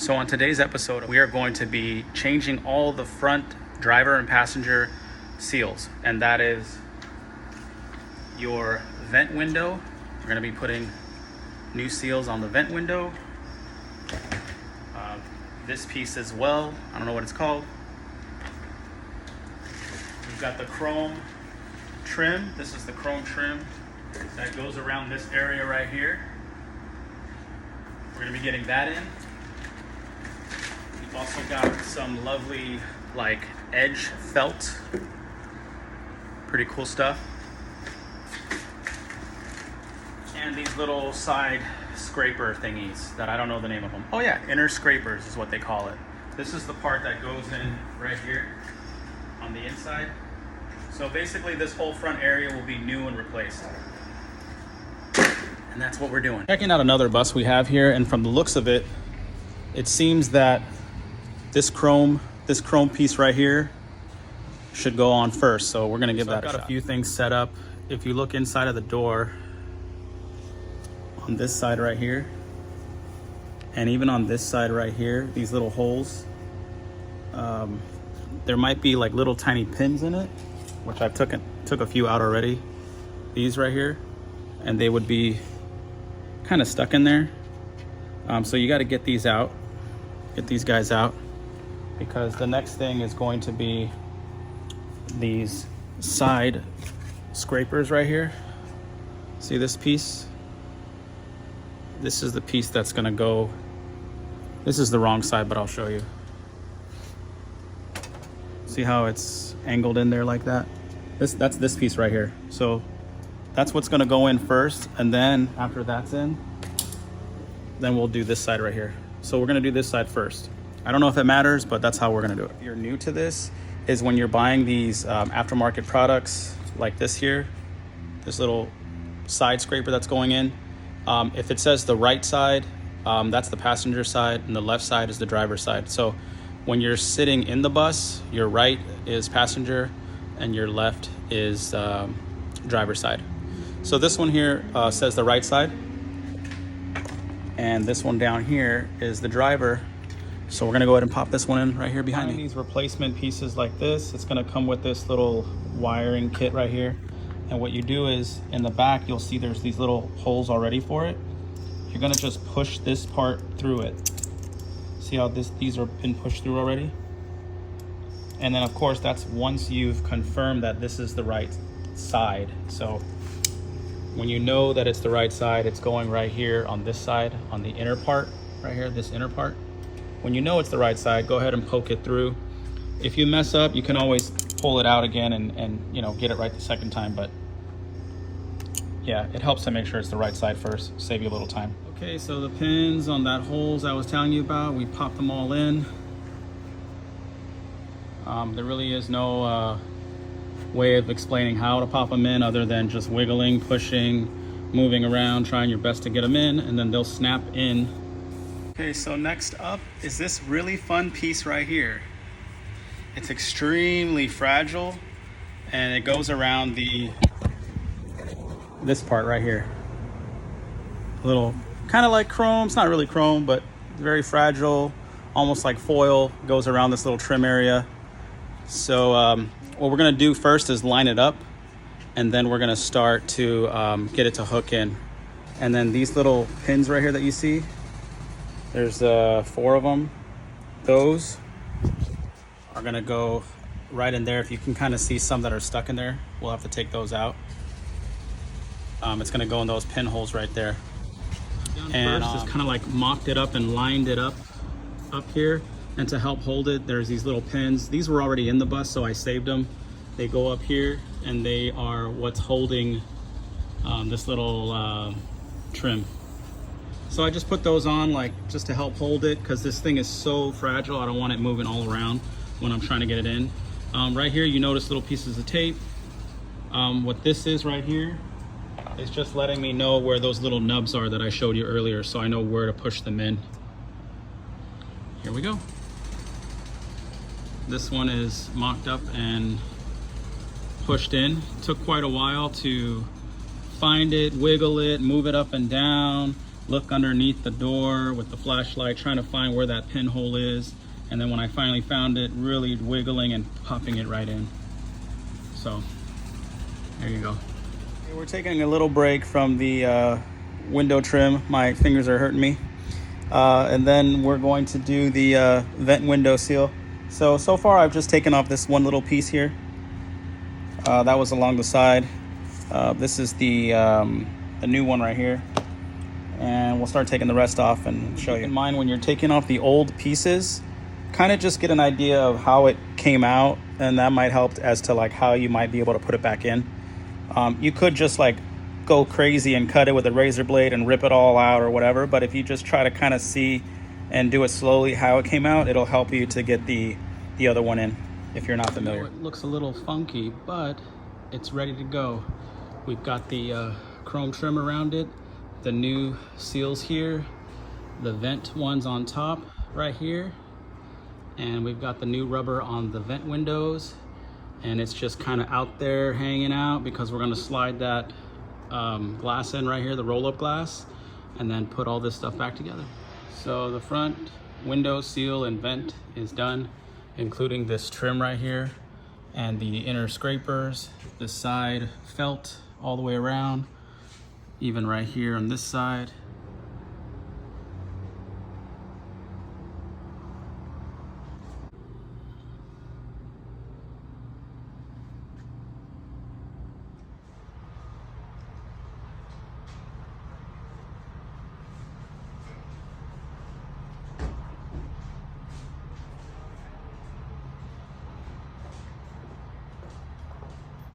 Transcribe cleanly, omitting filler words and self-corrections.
So on today's episode, we are going to be changing all the front driver and passenger seals, and that is your vent window. We're going to be putting new seals on the vent window. This piece as well, I don't know what it's called. We've got the chrome trim. This is the chrome trim that goes around this area right here. We're going to be getting that in. We've also got some lovely like edge felt. Pretty cool stuff. And these little side scraper thingies that I don't know the name of them. Oh yeah, inner scrapers is what they call it. This is the part that goes in right here on the inside. So basically this whole front area will be new and replaced. And that's what we're doing. Checking out another bus we have here, and from the looks of it, it seems that this chrome piece right here should go on first. So we're gonna give that a shot. I've got a few things set up. If you look inside of the door, on this side right here, and even on this side right here, these little holes, there might be like little tiny pins in it, which I've took a few out already. These right here, and they would be kind of stuck in there. So you got to get these out, get these guys out, because the next thing is going to be these side scrapers right here. See this piece? This is the piece that's gonna go. This is the wrong side, but I'll show you. See how it's angled in there like that? That's this piece right here. So that's what's gonna go in first, and then after that's in, then we'll do this side right here. So we're gonna do this side first. I don't know if it matters, but that's how we're gonna do it. If you're new to this, is when you're buying these aftermarket products like this here, this little side scraper that's going in, if it says the right side, that's the passenger side, and the left side is the driver's side. So when you're sitting in the bus, your right is passenger and your left is driver's side. So this one here says the right side, and this one down here is the driver. So we're gonna go ahead and pop this one in right here behind me. These replacement pieces like this, it's gonna come with this little wiring kit right here. And what you do is, in the back, you'll see there's these little holes already for it. You're gonna just push this part through it. See how these are been pushed through already? And then of course, that's once you've confirmed that this is the right side. So when you know that it's the right side, it's going right here on this side, on the inner part, right here, this inner part. When you know it's the right side, go ahead and poke it through. If you mess up, you can always pull it out again and you know, get it right the second time. But yeah, it helps to make sure it's the right side first, save you a little time. Okay, so the pins on that holes I was telling you about, we popped them all in. There really is no way of explaining how to pop them in other than just wiggling, pushing, moving around, trying your best to get them in, and then they'll snap in. Okay, so next up is this really fun piece right here. It's extremely fragile, and it goes around this part right here. A little, kind of like chrome. It's not really chrome, but very fragile, almost like foil. Goes around this little trim area. So what we're gonna do first is line it up, and then we're gonna start to get it to hook in. And then these little pins right here that you see, there's 4 of them. Those are gonna go right in there. If you can kind of see some that are stuck in there, we'll have to take those out. It's gonna go in those pinholes right there. And first is kind of like mocked it up and lined it up here. And to help hold it, there's these little pins. These were already in the bus, so I saved them. They go up here, and they are what's holding this little trim. So I just put those on like just to help hold it, because this thing is so fragile. I don't want it moving all around when I'm trying to get it in. Right here, you notice little pieces of tape. What this is right here is just letting me know where those little nubs are that I showed you earlier, so I know where to push them in. Here we go. This one is mocked up and pushed in. It took quite a while to find it, wiggle it, move it up and down, look underneath the door with the flashlight, trying to find where that pinhole is. And then when I finally found it, really wiggling and popping it right in. So there you go. Okay, we're taking a little break from the window trim. My fingers are hurting me. And then we're going to do the vent window seal. So far I've just taken off this one little piece here. That was along the side. This is the new one right here. And we'll start taking the rest off and show you. Keep in mind, when you're taking off the old pieces, kind of just get an idea of how it came out, and that might help as to like how you might be able to put it back in. You could just like go crazy and cut it with a razor blade and rip it all out or whatever, but if you just try to kind of see and do it slowly how it came out, it'll help you to get the other one in if you're not familiar. It looks a little funky, but it's ready to go. We've got the chrome trim around it, the new seals here, the vent ones on top right here, and we've got the new rubber on the vent windows, and it's just kind of out there hanging out because we're going to slide that glass in right here, the roll-up glass, and then put all this stuff back together. So the front window seal and vent is done, including this trim right here and the inner scrapers, the side felt all the way around, even right here on this side.